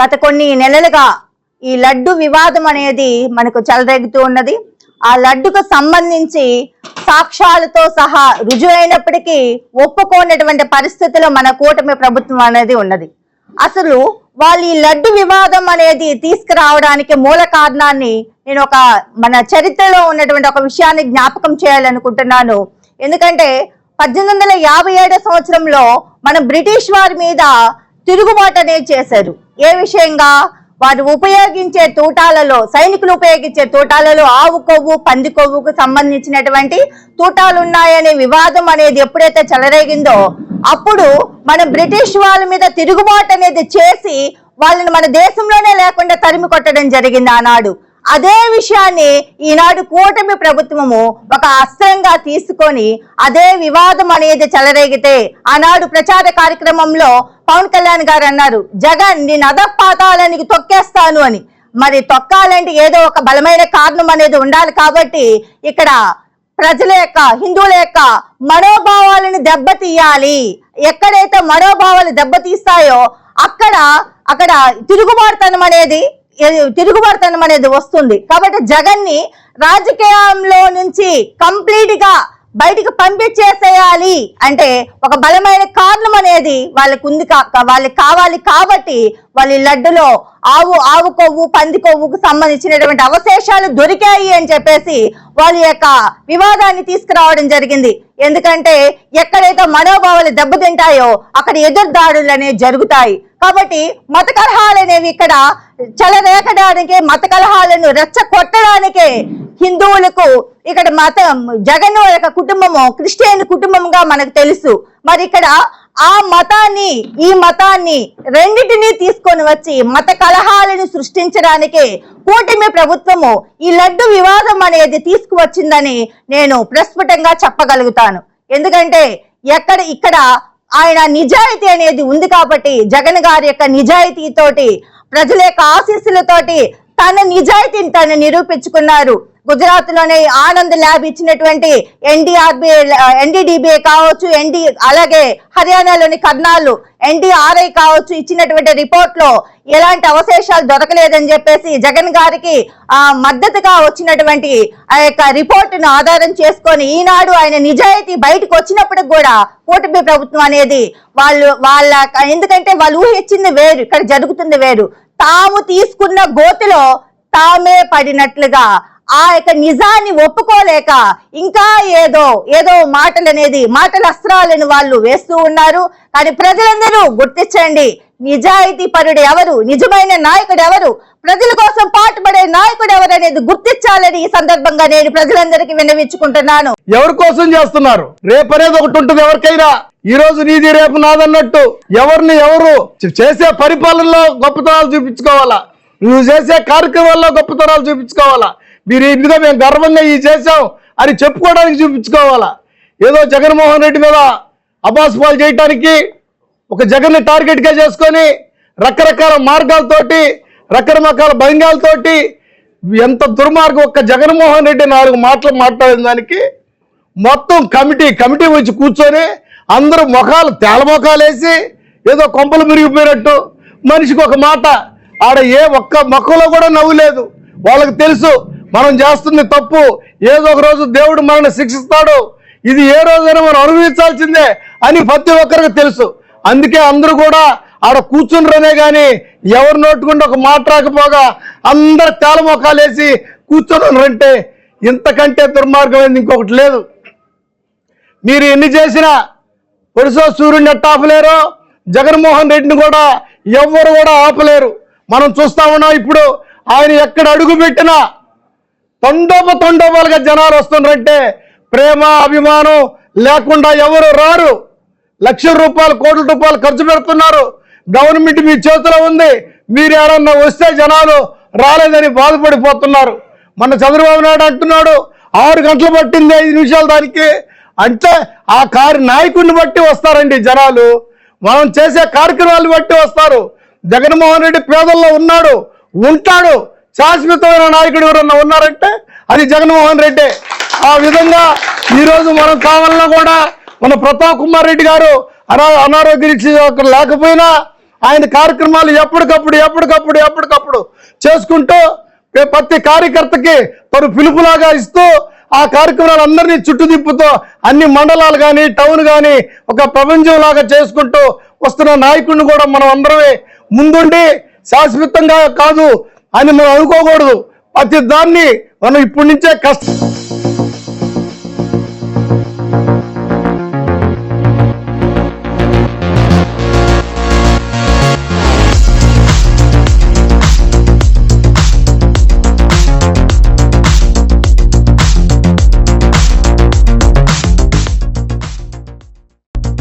గత కొన్ని నెలలుగా ఈ లడ్డు వివాదం అనేది మనకు చెలరేగుతూ ఉన్నది. ఆ లడ్డుకు సంబంధించి సాక్ష్యాలతో సహా రుజువైనప్పటికీ ఒప్పుకోనటువంటి పరిస్థితిలో మన కూటమి ప్రభుత్వం అనేది ఉన్నది. అసలు వాళ్ళు ఈ లడ్డు వివాదం అనేది తీసుకురావడానికి మూల కారణాన్ని నేను మన చరిత్రలో ఉన్నటువంటి ఒక విషయాన్ని జ్ఞాపకం చేయాలనుకుంటున్నాను. ఎందుకంటే 1857 సంవత్సరంలో మన బ్రిటిష్ వారి మీద తిరుగుబాటు అనేది చేశారు. ఏ విషయంగా? వారు ఉపయోగించే తూటాలలో, సైనికులు ఉపయోగించే తూటాలలో ఆవు కొవ్వు, పంది కొవ్వుకు సంబంధించినటువంటి తూటాలు ఉన్నాయనే వివాదం అనేది ఎప్పుడైతే చెలరేగిందో అప్పుడు మన బ్రిటిష్ వాళ్ళ మీద తిరుగుబాటు అనేది చేసి వాళ్ళని మన దేశంలోనే లేకుండా తరిమి కొట్టడం జరిగింది ఆనాడు. అదే విషయాన్ని ఈనాడు కూటమి ప్రభుత్వము ఒక అస్త్రంగా తీసుకొని అదే వివాదం అనేది చెలరేగితే ఆనాడు ప్రచార కార్యక్రమంలో పవన్ కళ్యాణ్ గారు అన్నారు, జగన్ నేను అధపాతాళానికి తొక్కేస్తాను అని. మరి తొక్కాలంటే ఏదో ఒక బలమైన కారణం అనేది ఉండాలి. కాబట్టి ఇక్కడ ప్రజల యొక్క, హిందువుల యొక్క మనోభావాలను దెబ్బతీయాలి. ఎక్కడైతే మనోభావాలు దెబ్బతీస్తాయో అక్కడ తిరుగుబాటుతనం అనేది వస్తుంది. కాబట్టి జగన్ ని రాజకీయంలో నుంచి కంప్లీట్ గా బయటికి పంపించేసేయాలి అంటే ఒక బలమైన కారణం అనేది వాళ్ళకి కావాలి. కాబట్టి వాళ్ళ లడ్డులో ఆవు కొవ్వు, పంది కొవ్వుకు సంబంధించినటువంటి అవశేషాలు దొరికాయి అని చెప్పేసి వాళ్ళ యొక్క వివాదాన్ని తీసుకురావడం జరిగింది. ఎందుకంటే ఎక్కడైతే మనోభావాలు దెబ్బతింటాయో అక్కడ ఎదురుదాడులు అనేవి జరుగుతాయి. కాబట్టి మత కలహాలు అనేవి ఇక్కడ చెలరేగడానికి, మత కలహాలను రెచ్చగొట్టడానికే హిందువులకు ఇక్కడ జగన్ యొక్క కుటుంబము క్రిస్టియన్ కుటుంబంగా మనకు తెలుసు. మరి ఇక్కడ ఆ మతాన్ని, ఈ మతాన్ని రెండింటినీ తీసుకొని వచ్చి మత కలహాలను సృష్టించడానికే కూటమి ప్రభుత్వము ఈ లడ్డు వివాదం అనేది తీసుకువచ్చిందని నేను ప్రస్ఫుటంగా చెప్పగలుగుతాను. ఎందుకంటే ఇక్కడ ఆయన నిజాయితీ అనేది ఉంది కాబట్టి, జగన్ గారి యొక్క నిజాయితీతోటి, ప్రజల యొక్క ఆశీస్సులతోటి తన నిజాయితీని తను నిరూపించుకున్నారు. గుజరాత్ లోనే ఆనంద్ ల్యాబ్ ఇచ్చినటువంటి NDDBA కావచ్చు, అలాగే హర్యానాలోని కర్నాల్ NDRI కావచ్చు ఇచ్చినటువంటి రిపోర్ట్ లో ఎలాంటి అవశేషాలు దొరకలేదని చెప్పేసి జగన్ గారికి మద్దతుగా వచ్చినటువంటి ఆ యొక్క రిపోర్టును ఆధారం చేసుకొని ఈనాడు ఆయన నిజాయితీ బయటకు వచ్చినప్పటికి కూడా కూటమి ప్రభుత్వం అనేది ఎందుకంటే వాళ్ళు ఊహించింది వేరు, ఇక్కడ జరుగుతుంది వేరు. తాము తీసుకున్న గోతిలో తామే పడినట్లుగా ఆ యొక్క నిజాన్ని ఒప్పుకోలేక ఇంకా ఏదో మాటల అస్త్రాలను వాళ్ళు వేస్తూ ఉన్నారు. కానీ ప్రజలందరూ గుర్తించండి, నిజాయితీ పరుడు ఎవరు, నిజమైన నాయకుడు ఎవరు, ప్రజల కోసం పాటుపడే నాయకుడు ఎవరు అనేది గుర్తించాలని ఈ సందర్భంగా నేను ప్రజలందరికీ విన్నవించుకుంటున్నాను. ఎవరి కోసం చేస్తున్నారు? రేపు అనేది ఒకటి ఉంటుంది ఎవరికైనా. ఈ రోజు నీది రేపు నాదన్నట్టు ఎవరు చేసే పరిపాలనలో గొప్పతనాలు చూపించుకోవాలా, నువ్వు చేసే కార్యక్రమాల్లో గొప్పతనాలు చూపించుకోవాలా, మీరు ఇందుగా మేము గర్వంగా ఈ చేసాం అని చెప్పుకోవడానికి చూపించుకోవాలా. ఏదో జగన్మోహన్ రెడ్డి మీద అబాస్పాలు చేయటానికి ఒక జగన్ ని టార్గెట్ గా చేసుకొని రకరకాల మార్గాలతోటి, రకరకాల భంగాలతోటి ఎంత దుర్మార్గం. ఒక్క జగన్మోహన్ రెడ్డి 4 మాటలు మాట్లాడిన దానికి మొత్తం కమిటీ వచ్చి కూర్చొని అందరూ తేలమొఖాలు వేసి ఏదో కొంపలు మురిగిపోయినట్టు మనిషికి ఒక మాట. ఆడ ఒక్క మొక్కలో కూడా నవ్వు లేదు. వాళ్ళకి తెలుసు మనం చేస్తుంది తప్పు, ఏదో ఒక రోజు దేవుడు మనల్ని శిక్షిస్తాడు, ఇది ఏ రోజైనా మనం అనుభవించాల్సిందే అని ప్రతి ఒక్కరికి తెలుసు. అందుకే అందరూ కూడా ఆడ కూర్చుండ్రనే కానీ ఎవరు నోటుకుండా ఒక మాట రాకపోగా అందరు తేలమొఖాలు వేసి కూర్చోనంటే ఇంతకంటే దుర్మార్గమైంది ఇంకొకటి లేదు. మీరు ఎన్ని చేసినా ఒడిశా సూర్యుడిని ఎట్ట ఆపలేరో జగన్మోహన్ రెడ్డిని కూడా ఎవ్వరు కూడా ఆపలేరు. మనం చూస్తా ఉన్నాం. ఇప్పుడు ఆయన ఎక్కడ అడుగు పెట్టినా తండోపాలుగా జనాలు వస్తున్నారంటే ప్రేమ అభిమానం లేకుండా ఎవరు రారు. లక్షల రూపాయలు, కోట్ల రూపాయలు ఖర్చు పెడుతున్నారు. గవర్నమెంట్ మీ చేతిలో ఉంది, మీరు ఎవరన్నా వస్తే జనాలు రాలేదని బాధపడిపోతున్నారు. మన చంద్రబాబు నాయుడు అంటున్నాడు 6 గంటలు పట్టింది 5 నిమిషాలు దానికి. అంటే ఆ నాయకుడిని బట్టి వస్తారండి జనాలు, మనం చేసే కార్యక్రమాలను బట్టి వస్తారు. జగన్మోహన్ రెడ్డి పేదల్లో ఉన్నాడు, ఉంటాడు. శాశ్వతమైన నాయకుడు ఎవరన్నా ఉన్నారంటే అది జగన్మోహన్ రెడ్డి. ఆ విధంగా ఈరోజు మనం కావాలన్నా కూడా మన ప్రతాప్ కుమార్ రెడ్డి గారు అనారోగ్య లేకపోయినా ఆయన కార్యక్రమాలు ఎప్పటికప్పుడు చేసుకుంటూ ప్రతి కార్యకర్తకి తను పిలుపులాగా ఇస్తూ ఆ కార్యక్రమాలు అందరినీ చుట్టూ తిప్పుతూ అన్ని మండలాలు కానీ టౌన్ కానీ ఒక ప్రపంచం లాగా చేసుకుంటూ వస్తున్న నాయకుడిని కూడా మనం అందరమే ముందుండి శాశ్వతంగా కాదు అని మనం అనుకోకూడదు. ప్రతి దాన్ని మనం ఇప్పటి నుంచే